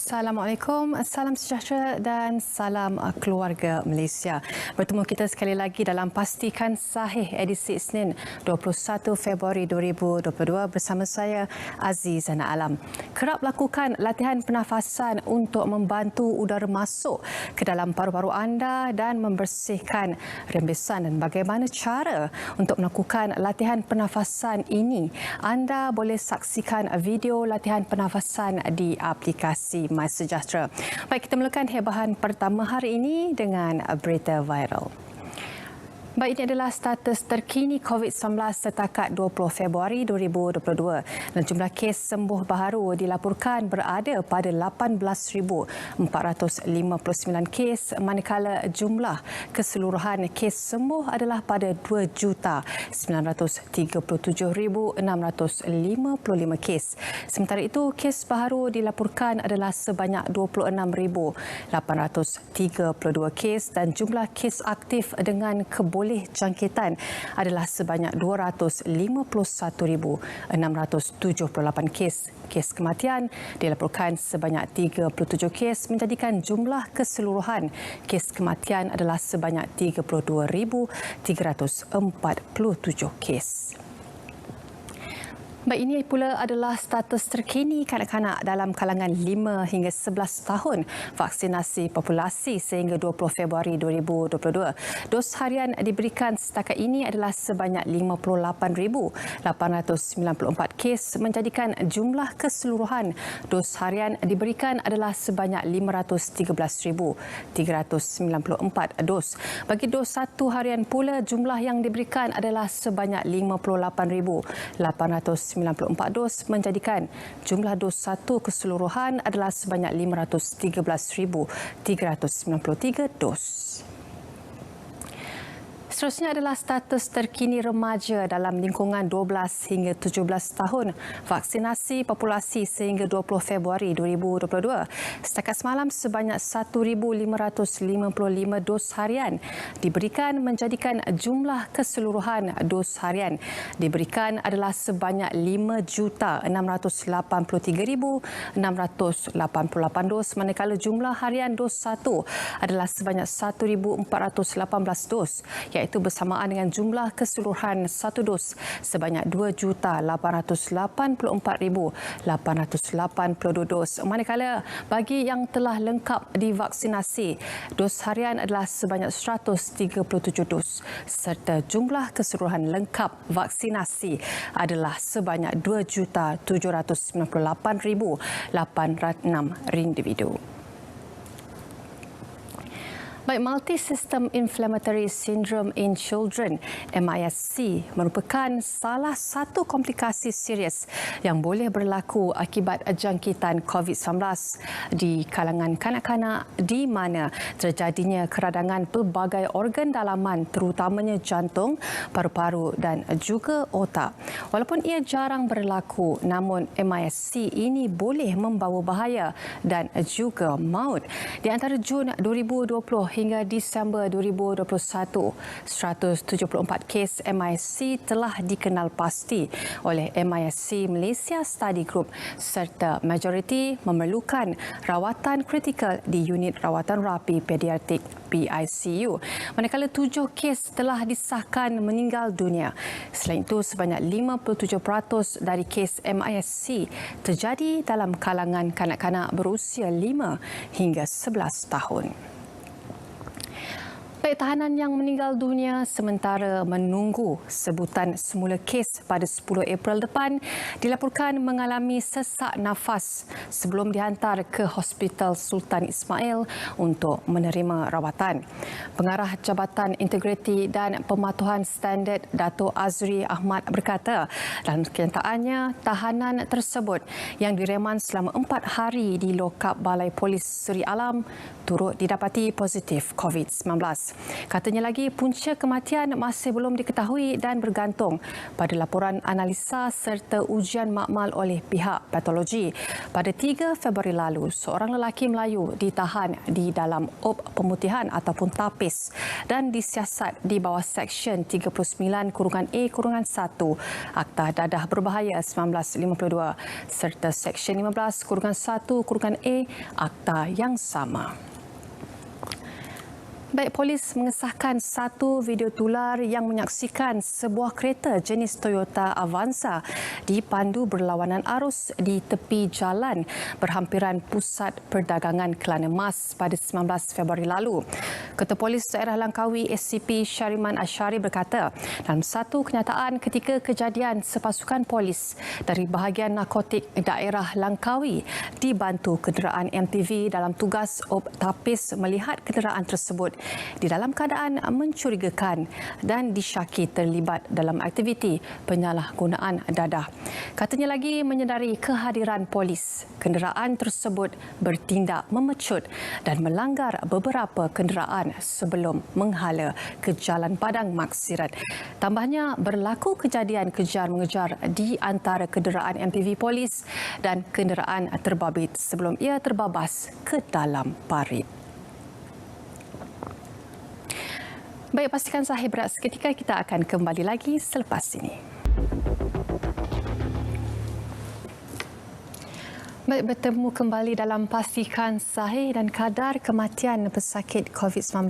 Assalamualaikum, salam sejahtera dan salam keluarga Malaysia. Bertemu kita sekali lagi dalam Pastikan Sahih edisi Isnin 21 Februari 2022 bersama saya Aziz Zana Alam. Kerap lakukan latihan pernafasan untuk membantu udara masuk ke dalam paru-paru anda dan membersihkan rembesan. Dan bagaimana cara untuk melakukan latihan pernafasan ini? Anda boleh saksikan video latihan pernafasan di aplikasi MySejahtera. Baik, kita mulakan hebahan pertama hari ini dengan berita viral. Baik, ini adalah status terkini COVID-19 setakat 20 Februari 2022 dan jumlah kes sembuh baharu dilaporkan berada pada 18,459 kes manakala jumlah keseluruhan kes sembuh adalah pada 2,937,655 kes. Sementara itu, kes baharu dilaporkan adalah sebanyak 26,832 kes dan jumlah kes aktif dengan keboleh jangkitan adalah sebanyak 251,678 kes. Kes kematian dilaporkan sebanyak 37 kes menjadikan jumlah keseluruhan kes kematian adalah sebanyak 32,347 kes. Baik, ini pula adalah status terkini kanak-kanak dalam kalangan 5 hingga 11 tahun vaksinasi populasi sehingga 20 Februari 2022. Dos harian diberikan setakat ini adalah sebanyak 58,894 kes menjadikan jumlah keseluruhan dos harian diberikan adalah sebanyak 513,394 dos. Bagi dos satu harian pula jumlah yang diberikan adalah sebanyak 58,894 dos menjadikan jumlah dos satu keseluruhan adalah sebanyak 513,393 dos. Seterusnya adalah status terkini remaja dalam lingkungan 12 hingga 17 tahun vaksinasi populasi sehingga 20 Februari 2022. Setakat semalam sebanyak 1,555 dos harian diberikan menjadikan jumlah keseluruhan dos harian diberikan adalah sebanyak 5,683,688 dos manakala jumlah harian dos satu adalah sebanyak 1,418 dos iaitu bersamaan dengan jumlah keseluruhan satu dos sebanyak 2,884,882 dos. Manakala bagi yang telah lengkap divaksinasi, dos harian adalah sebanyak 137 dos serta jumlah keseluruhan lengkap vaksinasi adalah sebanyak 2,798,806 individu. Baik, Multi-System Inflammatory Syndrome in Children (MIS-C) merupakan salah satu komplikasi serius yang boleh berlaku akibat jangkitan COVID-19 di kalangan kanak-kanak di mana terjadinya keradangan pelbagai organ dalaman terutamanya jantung, paru-paru dan juga otak. Walaupun ia jarang berlaku, namun MIS-C ini boleh membawa bahaya dan juga maut. Di antara Jun 2020 hingga Disember 2021, 174 kes MIS-C telah dikenal pasti oleh MIS-C Malaysia Study Group serta majoriti memerlukan rawatan kritikal di unit rawatan rapi pediatrik PICU. Manakala 7 kes telah disahkan meninggal dunia. Selain itu, sebanyak 57% dari kes MIS-C terjadi dalam kalangan kanak-kanak berusia 5 hingga 11 tahun. Baik, tahanan yang meninggal dunia sementara menunggu sebutan semula kes pada 10 April depan dilaporkan mengalami sesak nafas sebelum dihantar ke Hospital Sultan Ismail untuk menerima rawatan. Pengarah Jabatan Integriti dan Pematuhan Standard Dato' Azri Ahmad berkata dalam kenyataannya tahanan tersebut yang direman selama 4 hari di lokap Balai Polis Seri Alam turut didapati positif COVID-19. polis. Katanya lagi punca kematian masih belum diketahui dan bergantung pada laporan analisa serta ujian makmal oleh pihak patologi. Pada 3 Februari lalu, seorang lelaki Melayu ditahan di dalam op pemutihan ataupun tapis dan disiasat di bawah Seksyen 39-A-1 Akta Dadah Berbahaya 1952 serta Seksyen 15-1-A Akta yang sama. Baik, polis mengesahkan satu video tular yang menyaksikan sebuah kereta jenis Toyota Avanza dipandu berlawanan arus di tepi jalan berhampiran pusat perdagangan Kelana Mas pada 19 Februari lalu. Ketua Polis Daerah Langkawi SCP Syariman Asyari berkata, dalam satu kenyataan ketika kejadian sepasukan polis dari bahagian narkotik daerah Langkawi dibantu kenderaan MTV dalam tugas op tapis melihat kenderaan tersebut di dalam keadaan mencurigakan dan disyaki terlibat dalam aktiviti penyalahgunaan dadah. Katanya lagi menyedari kehadiran polis, kenderaan tersebut bertindak memecut dan melanggar beberapa kenderaan sebelum menghala ke Jalan Padang Maksirat. Tambahnya, berlaku kejadian kejar-mengejar di antara kenderaan MPV polis dan kenderaan terbabit sebelum ia terbabas ke dalam parit. Baik, pastikan sahih berat seketika, kita akan kembali lagi selepas ini. Baik, bertemu kembali dalam pastikan sahih dan kadar kematian pesakit COVID-19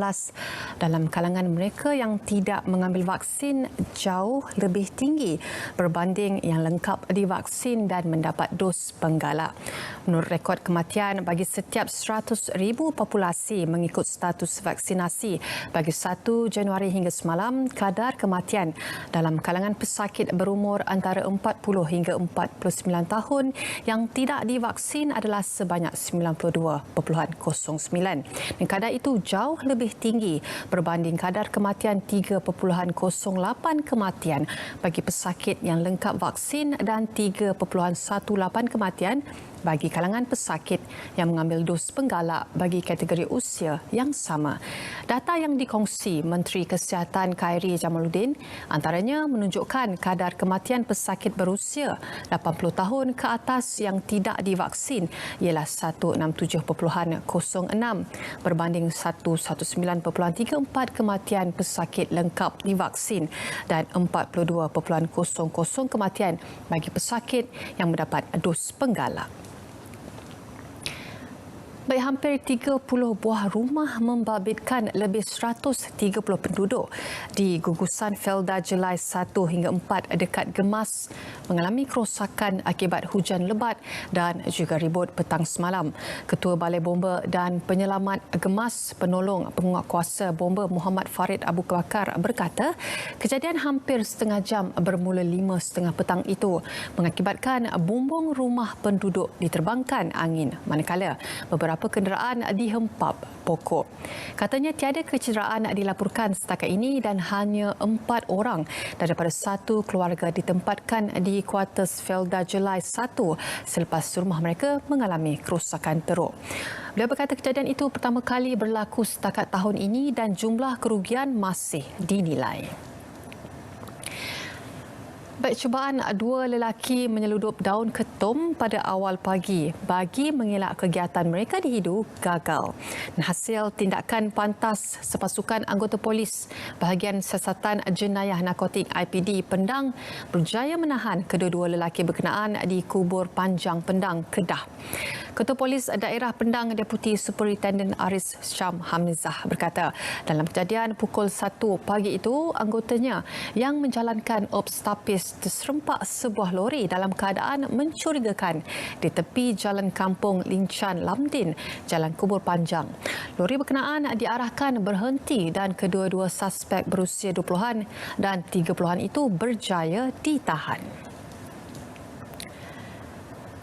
dalam kalangan mereka yang tidak mengambil vaksin jauh lebih tinggi berbanding yang lengkap divaksin dan mendapat dos penggalak. Menurut rekod kematian bagi setiap 100,000 populasi mengikut status vaksinasi bagi 1 Januari hingga semalam, kadar kematian dalam kalangan pesakit berumur antara 40 hingga 49 tahun yang tidak divaksin adalah sebanyak 92.09 dan kadar itu jauh lebih tinggi berbanding kadar kematian 3.08 kematian bagi pesakit yang lengkap vaksin dan 3.18 kematian bagi kalangan pesakit yang mengambil dos penggalak bagi kategori usia yang sama. Data yang dikongsi Menteri Kesihatan Khairi Jamaluddin antaranya menunjukkan kadar kematian pesakit berusia 80 tahun ke atas yang tidak divaksin ialah 167.06 berbanding 119.34 kematian pesakit lengkap divaksin dan 42.00 kematian bagi pesakit yang mendapat dos penggalak. Baik, hampir 30 buah rumah membabitkan lebih 130 penduduk di gugusan Felda Jelai 1 hingga 4 dekat Gemas mengalami kerosakan akibat hujan lebat dan juga ribut petang semalam. Ketua Balai Bomba dan Penyelamat Gemas, penolong penguatkuasa bomba Muhammad Farid Abu Bakar berkata, kejadian hampir setengah jam bermula 5.30 petang itu mengakibatkan bumbung rumah penduduk diterbangkan angin manakala beberapa kenderaan dihempap pokok. Katanya tiada kecederaan dilaporkan setakat ini dan hanya 4 orang daripada satu keluarga ditempatkan di kuartus Felda Jelai 1 selepas rumah mereka mengalami kerosakan teruk. Beliau berkata kejadian itu pertama kali berlaku setakat tahun ini dan jumlah kerugian masih dinilai. Baik, cubaan 2 lelaki menyeludup daun ketum pada awal pagi bagi mengelak kegiatan mereka di Hidu gagal. Dan hasil tindakan pantas sepasukan anggota polis bahagian siasatan jenayah narkotik IPD Pendang berjaya menahan kedua-dua lelaki berkenaan di Kubur Panjang Pendang, Kedah. Ketua Polis Daerah Pendang Deputi Superintendent Aris Syam Hamizah berkata, dalam kejadian pukul 1 pagi itu, anggotanya yang menjalankan ops tapis terserempak sebuah lori dalam keadaan mencurigakan di tepi Jalan Kampung Lincan Lamdin, Jalan Kubur Panjang. Lori berkenaan diarahkan berhenti dan kedua-dua suspek berusia 20-an dan 30-an itu berjaya ditahan.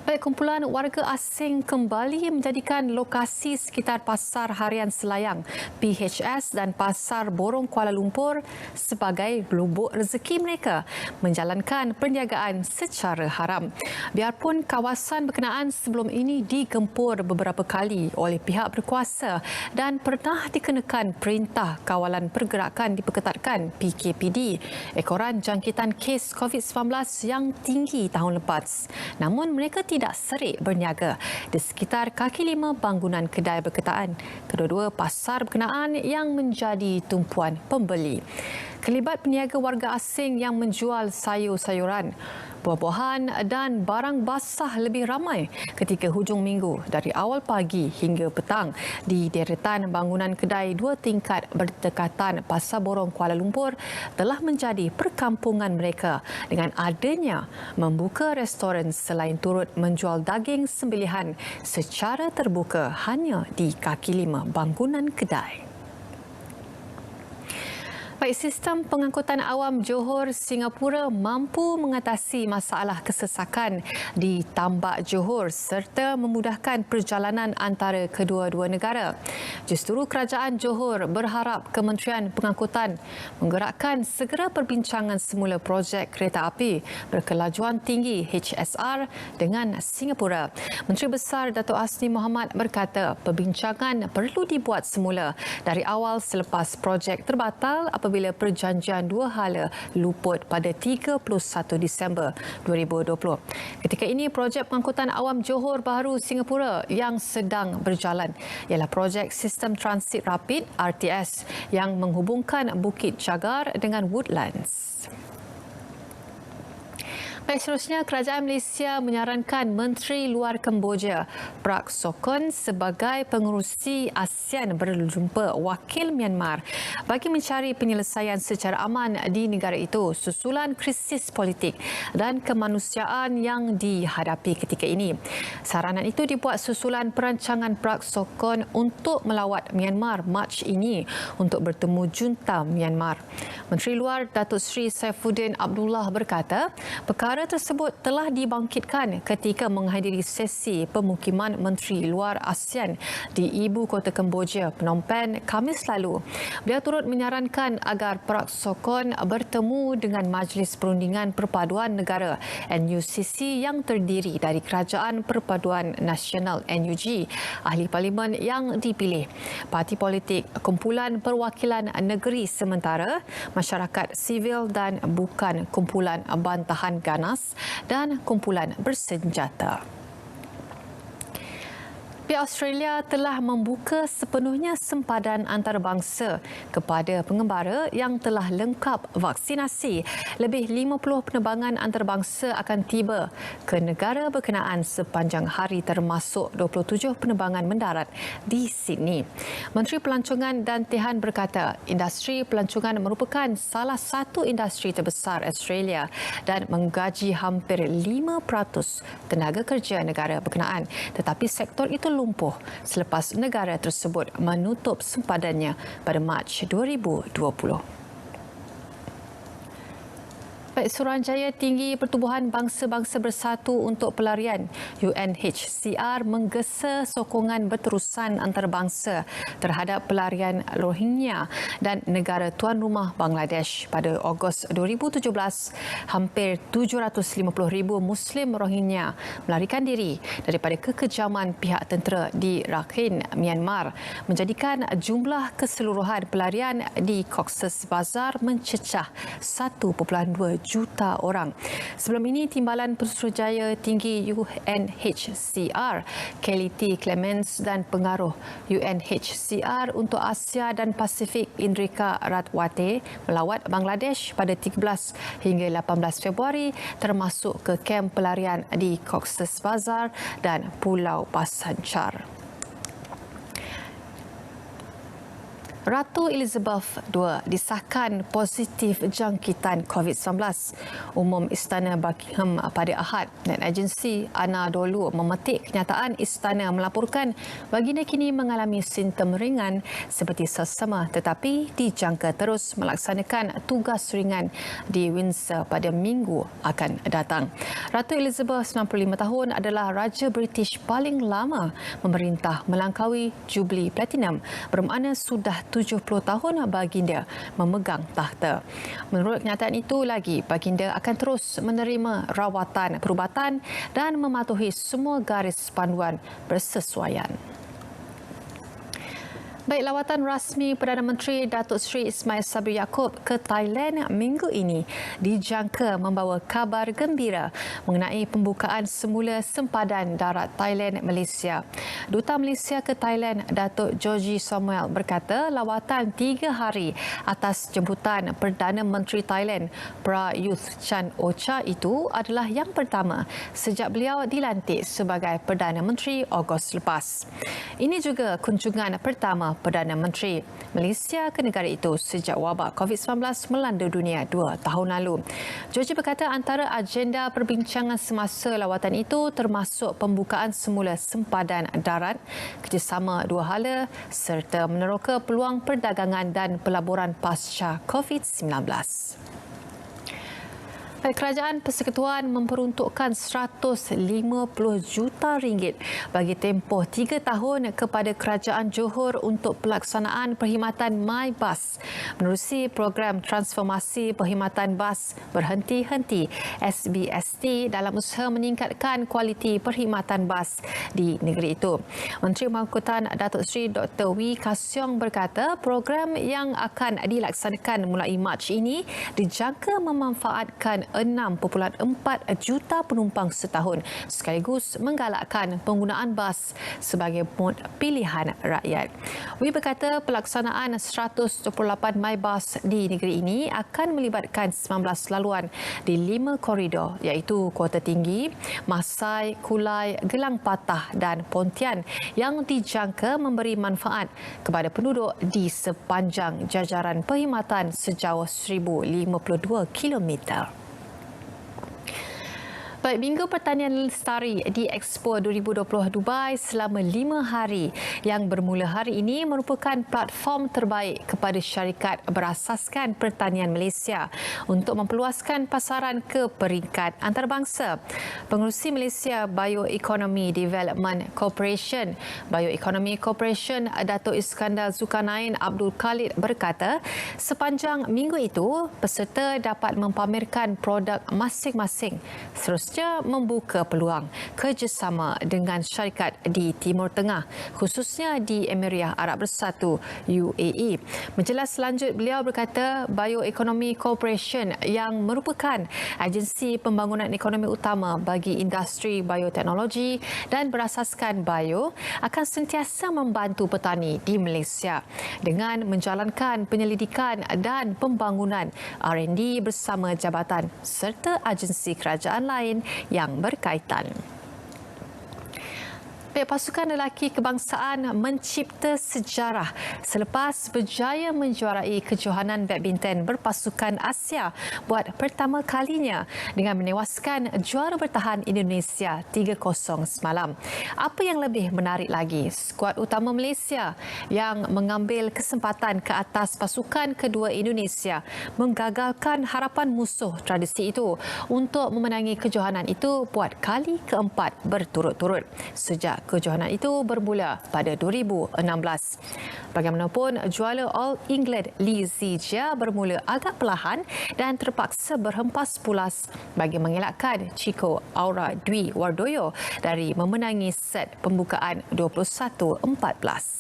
Baik, kumpulan warga asing kembali menjadikan lokasi sekitar Pasar Harian Selayang (PHS) dan Pasar Borong Kuala Lumpur sebagai lubuk rezeki mereka menjalankan perniagaan secara haram. Biarpun kawasan berkenaan sebelum ini digempur beberapa kali oleh pihak berkuasa dan pernah dikenakan Perintah Kawalan Pergerakan Diperketatkan (PKPD) ekoran jangkitan kes COVID-19 yang tinggi tahun lepas. Namun mereka tidak serik berniaga di sekitar kaki lima bangunan kedai berketaan kedua-dua pasar berkenaan yang menjadi tumpuan pembeli. Kelibat peniaga warga asing yang menjual sayur-sayuran, buah-buahan dan barang basah lebih ramai ketika hujung minggu dari awal pagi hingga petang di deretan bangunan kedai dua tingkat berdekatan Pasar Borong Kuala Lumpur telah menjadi perkampungan mereka dengan adanya membuka restoran selain turut menjual daging sembelihan secara terbuka hanya di kaki lima bangunan kedai. Baik, sistem pengangkutan awam Johor Singapura mampu mengatasi masalah kesesakan di tambak Johor serta memudahkan perjalanan antara kedua-dua negara. Justru kerajaan Johor berharap Kementerian Pengangkutan menggerakkan segera perbincangan semula projek kereta api berkelajuan tinggi HSR dengan Singapura. Menteri Besar Datuk Hasni Mohamad berkata perbincangan perlu dibuat semula dari awal selepas projek terbatal apabila perjanjian dua hala luput pada 31 Disember 2020. Ketika ini, projek pengangkutan awam Johor Bahru Singapura yang sedang berjalan ialah projek Sistem Transit Rapid RTS yang menghubungkan Bukit Jagar dengan Woodlands. Baik, seterusnya, Kerajaan Malaysia menyarankan Menteri Luar Kemboja Prak Sokhonn sebagai pengerusi ASEAN berjumpa wakil Myanmar bagi mencari penyelesaian secara aman di negara itu susulan krisis politik dan kemanusiaan yang dihadapi ketika ini. Saranan itu dibuat susulan perancangan Prak Sokhonn untuk melawat Myanmar Mac ini untuk bertemu junta Myanmar. Menteri Luar Datuk Seri Saifuddin Abdullah berkata, perkara tersebut telah dibangkitkan ketika menghadiri sesi pemukiman Menteri Luar ASEAN di Ibu Kota Kemboja, Phnom Penh, Khamis lalu. Beliau turut menyarankan agar Prak Sokhonn bertemu dengan Majlis Perundingan Perpaduan Negara NUCC yang terdiri dari Kerajaan Perpaduan Nasional NUG, ahli parlimen yang dipilih, parti politik, kumpulan perwakilan negeri sementara, masyarakat sivil dan bukan kumpulan bantahan ganas dan kumpulan bersenjata. Pihak Australia telah membuka sepenuhnya sempadan antarabangsa kepada pengembara yang telah lengkap vaksinasi. Lebih 50 penerbangan antarabangsa akan tiba ke negara berkenaan sepanjang hari termasuk 27 penerbangan mendarat di Sydney. Menteri Pelancongan dan Tihan berkata industri pelancongan merupakan salah satu industri terbesar Australia dan menggaji hampir 5% tenaga kerja negara berkenaan. Tetapi sektor itu lumpuh selepas negara tersebut menutup sempadannya pada Mac 2020. Baik, Suruhanjaya Tinggi Pertubuhan Bangsa-Bangsa Bersatu untuk Pelarian UNHCR menggesa sokongan berterusan antarabangsa terhadap pelarian Rohingya dan negara tuan rumah Bangladesh. Pada Ogos 2017, hampir 750,000 Muslim Rohingya melarikan diri daripada kekejaman pihak tentera di Rakhine, Myanmar, menjadikan jumlah keseluruhan pelarian di Cox's Bazar mencecah 1.2 juta orang. Sebelum ini, Timbalan Pesuruhjaya Tinggi UNHCR, Kelly T. Clements dan pengaruh UNHCR untuk Asia dan Pasifik Indrika Ratwate melawat Bangladesh pada 13 hingga 18 Februari termasuk ke kem pelarian di Cox's Bazar dan Pulau Pasancar. Ratu Elizabeth II disahkan positif jangkitan COVID-19. Umum Istana Buckingham pada Ahad dan agensi Anadolu memetik kenyataan istana melaporkan baginda kini mengalami simptom ringan seperti sesama tetapi dijangka terus melaksanakan tugas ringan di Windsor pada minggu akan datang. Ratu Elizabeth 95 tahun adalah Raja British paling lama memerintah melangkaui Jubli Platinum, bermakna sudah 70 tahun baginda memegang takhta. Menurut kenyataan itu lagi, baginda akan terus menerima rawatan perubatan dan mematuhi semua garis panduan bersesuaian. Baik, lawatan rasmi Perdana Menteri Datuk Seri Ismail Sabri Yaakob ke Thailand minggu ini dijangka membawa kabar gembira mengenai pembukaan semula sempadan darat Thailand-Malaysia. Duta Malaysia ke Thailand, Datuk Georgie Samuel berkata lawatan 3 hari atas jemputan Perdana Menteri Thailand Prayuth Chan-o-cha itu adalah yang pertama sejak beliau dilantik sebagai Perdana Menteri Ogos lepas. Ini juga kunjungan pertama Perdana Menteri Malaysia ke negara itu sejak wabak COVID-19 melanda dunia 2 tahun lalu. Georgie berkata antara agenda perbincangan semasa lawatan itu termasuk pembukaan semula sempadan darat, kerjasama dua hala serta meneroka peluang perdagangan dan pelaburan pasca COVID-19. Kerajaan Persekutuan memperuntukkan 150 juta ringgit bagi tempoh 3 tahun kepada Kerajaan Johor untuk pelaksanaan perkhidmatan MyBus menerusi program transformasi perkhidmatan bas berhenti-henti SBST dalam usaha meningkatkan kualiti perkhidmatan bas di negeri itu. Menteri Pemangkutan Datuk Seri Dr. Wee Ka Siong berkata program yang akan dilaksanakan mulai Mac ini dijangka memanfaatkan 6.4 juta penumpang setahun sekaligus menggalakkan penggunaan bas sebagai mod pilihan rakyat. Wee berkata pelaksanaan 128 MyBus di negeri ini akan melibatkan 19 laluan di 5 koridor iaitu Kota Tinggi, Masai, Kulai, Gelang Patah dan Pontian yang dijangka memberi manfaat kepada penduduk di sepanjang jajaran perkhidmatan sejauh 1,052 kilometer. Baik, Minggu Pertanian Lestari di Expo 2020 Dubai selama 5 hari yang bermula hari ini merupakan platform terbaik kepada syarikat berasaskan pertanian Malaysia untuk memperluaskan pasaran ke peringkat antarabangsa. Pengerusi Malaysia Bioeconomy Development Corporation, Datuk Iskandar Zulkarnain Abdul Khalid berkata, sepanjang minggu itu peserta dapat mempamerkan produk masing-masing. Seterusnya membuka peluang kerjasama dengan syarikat di Timur Tengah, khususnya di Emirat Arab Bersatu UAE. Menjelas lanjut, beliau berkata Bioeconomy Corporation yang merupakan agensi pembangunan ekonomi utama bagi industri bioteknologi dan berasaskan bio akan sentiasa membantu petani di Malaysia dengan menjalankan penyelidikan dan pembangunan R&D bersama jabatan serta agensi kerajaan lain yang berkaitan. Pasukan lelaki kebangsaan mencipta sejarah selepas berjaya menjuarai kejohanan badminton berpasukan Asia buat pertama kalinya dengan menewaskan juara bertahan Indonesia 3-0 semalam. Apa yang lebih menarik lagi, skuad utama Malaysia yang mengambil kesempatan ke atas pasukan kedua Indonesia menggagalkan harapan musuh tradisi itu untuk memenangi kejohanan itu buat kali keempat berturut-turut sejak kejohanan itu bermula pada 2016. Bagaimanapun, juara All England Lee Zijia bermula agak perlahan dan terpaksa berhempas pulas bagi mengelakkan Chico Aura Dwi Wardoyo dari memenangi set pembukaan 21-14.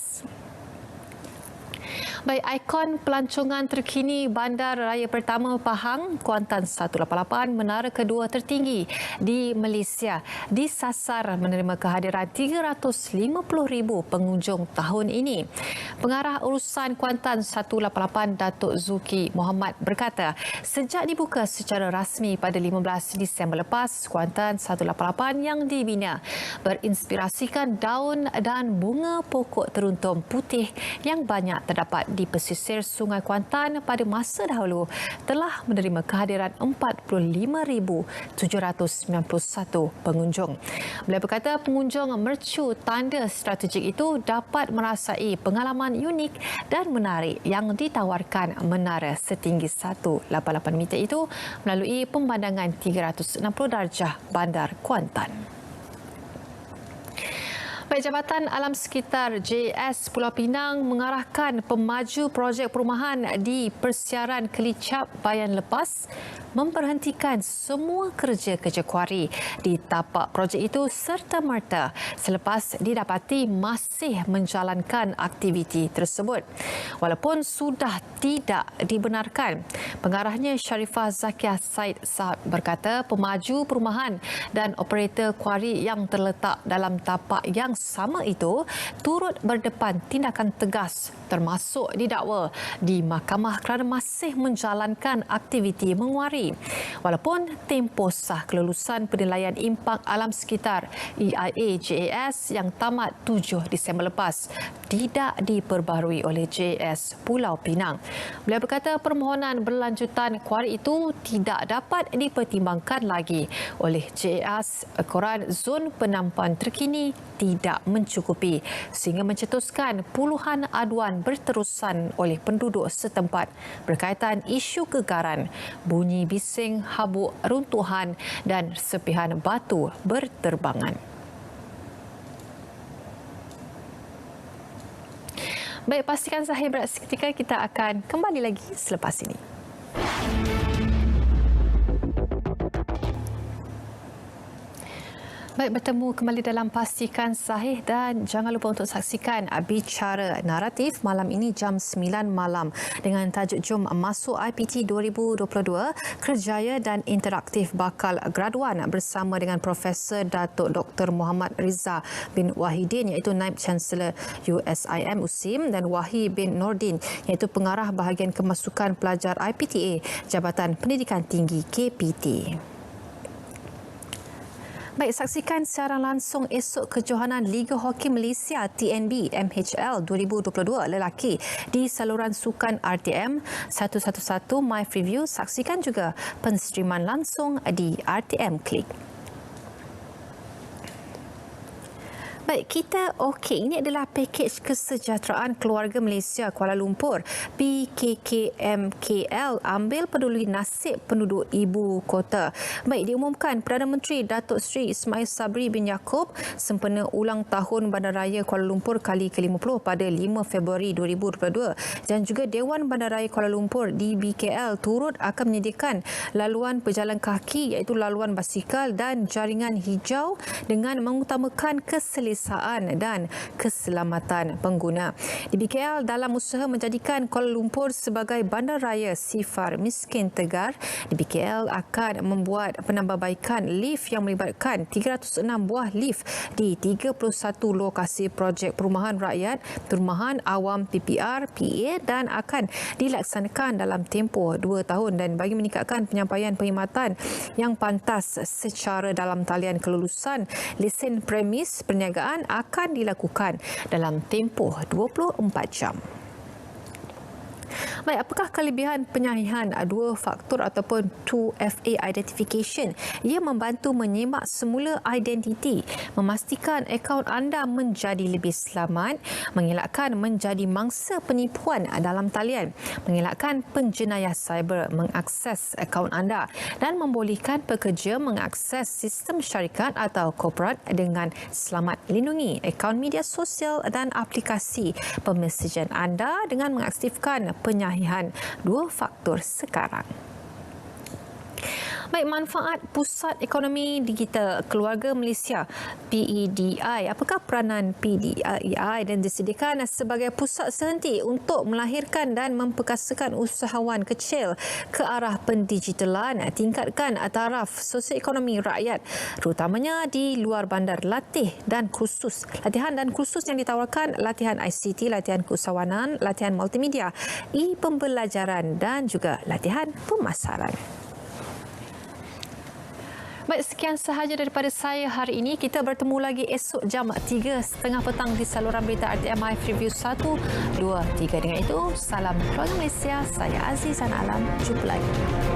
Baik, ikon pelancongan terkini Bandar Raya Pertama Pahang, Kuantan 188, menara kedua tertinggi di Malaysia, disasar menerima kehadiran 350,000 pengunjung tahun ini. Pengarah urusan Kuantan 188 Datuk Zulki Muhammad berkata, sejak dibuka secara rasmi pada 15 Disember lepas, Kuantan 188 yang dibina berinspirasikan daun dan bunga pokok teruntum putih yang banyak terdapat di pesisir Sungai Kuantan pada masa dahulu telah menerima kehadiran 45,791 pengunjung. Beliau berkata pengunjung mercu tanda strategik itu dapat merasai pengalaman unik dan menarik yang ditawarkan menara setinggi 188 meter itu melalui pemandangan 360 darjah Bandar Kuantan. Baik, Jabatan Alam Sekitar JS Pulau Pinang mengarahkan pemaju projek perumahan di Persiaran Kelicap Bayan Lepas memberhentikan semua kerja-kerja kuari di tapak projek itu serta-merta selepas didapati masih menjalankan aktiviti tersebut. Walaupun sudah tidak dibenarkan, pengarahnya Sharifah Zakiah Said Saab berkata pemaju perumahan dan operator kuari yang terletak dalam tapak yang sama itu turut berdepan tindakan tegas termasuk didakwa di mahkamah kerana masih menjalankan aktiviti menguari. Walaupun tempoh sah kelulusan penilaian impak alam sekitar EIA JAS yang tamat 7 Disember lepas tidak diperbaharui oleh JS Pulau Pinang. Beliau berkata permohonan berlanjutan kuari itu tidak dapat dipertimbangkan lagi oleh JAS ekoran zon penampungan terkini tidak mencukupi sehingga mencetuskan puluhan aduan berterusan oleh penduduk setempat berkaitan isu kegaran, bunyi bising, habuk, runtuhan dan serpihan batu berterbangan. Baik, pastikan sahih berat seketika, kita akan kembali lagi selepas ini. Baik, bertemu kembali dalam Pastikan Sahih dan jangan lupa untuk saksikan Bicara Naratif malam ini jam 9 malam dengan tajuk Jom Masuk IPT 2022 Kerjaya dan Interaktif Bakal Graduan bersama dengan Profesor Datuk Dr. Muhammad Rizal bin Wahidin iaitu Naib Chancellor USIM USIM dan Wahi bin Nordin iaitu Pengarah Bahagian Kemasukan Pelajar IPTA Jabatan Pendidikan Tinggi KPT. Baik, saksikan siaran langsung esok kejohanan Liga Hoki Malaysia TNB MHL 2022 lelaki di saluran sukan RTM 111 My Freeview. Saksikan juga penstriman langsung di RTM Click. Baik, kita okey. Ini adalah pakej kesejahteraan keluarga Malaysia Kuala Lumpur. PKKMKL ambil peduli nasib penduduk ibu kota. Baik, diumumkan Perdana Menteri Datuk Seri Ismail Sabri bin Yaakob sempena ulang tahun Bandaraya Kuala Lumpur kali ke-50 pada 5 Februari 2022 dan juga Dewan Bandaraya Kuala Lumpur DBKL turut akan menyediakan laluan pejalan kaki iaitu laluan basikal dan jaringan hijau dengan mengutamakan keselesaan dan keselamatan pengguna. DBKL dalam usaha menjadikan Kuala Lumpur sebagai bandaraya sifar miskin tegar, DBKL akan membuat penambahbaikan lift yang melibatkan 306 buah lift di 31 lokasi projek perumahan rakyat, perumahan awam PPR, PA dan akan dilaksanakan dalam tempoh 2 tahun dan bagi meningkatkan penyampaian perkhidmatan yang pantas secara dalam talian kelulusan lesen premis perniagaan akan dilakukan dalam tempoh 24 jam. Baik, apakah kelebihan penyahihan dua faktor ataupun 2FA identification? Ia membantu menyemak semula identiti, memastikan akaun anda menjadi lebih selamat, mengelakkan menjadi mangsa penipuan dalam talian, mengelakkan penjenayah cyber mengakses akaun anda dan membolehkan pekerja mengakses sistem syarikat atau korporat dengan selamat. Lindungi akaun media sosial dan aplikasi pemesajan anda dengan mengaktifkan penyahihan dua faktor sekarang. Baik, manfaat Pusat Ekonomi Digital Keluarga Malaysia PEDI. Apakah peranan PEDI dan disediakan sebagai pusat sehenti untuk melahirkan dan memperkasakan usahawan kecil ke arah pendigitalan, tingkatkan taraf sosioekonomi rakyat terutamanya di luar bandar. Latihan dan kursus yang ditawarkan latihan ICT, latihan keusahawanan, latihan multimedia, pembelajaran dan juga latihan pemasaran. Baik, sekian sahaja daripada saya hari ini. Kita bertemu lagi esok jam 3.30 petang di saluran berita RTMI Freeview 1, 2, 3. Dengan itu, salam keluarga Malaysia. Saya Aziz dan Alam. Jumpa lagi.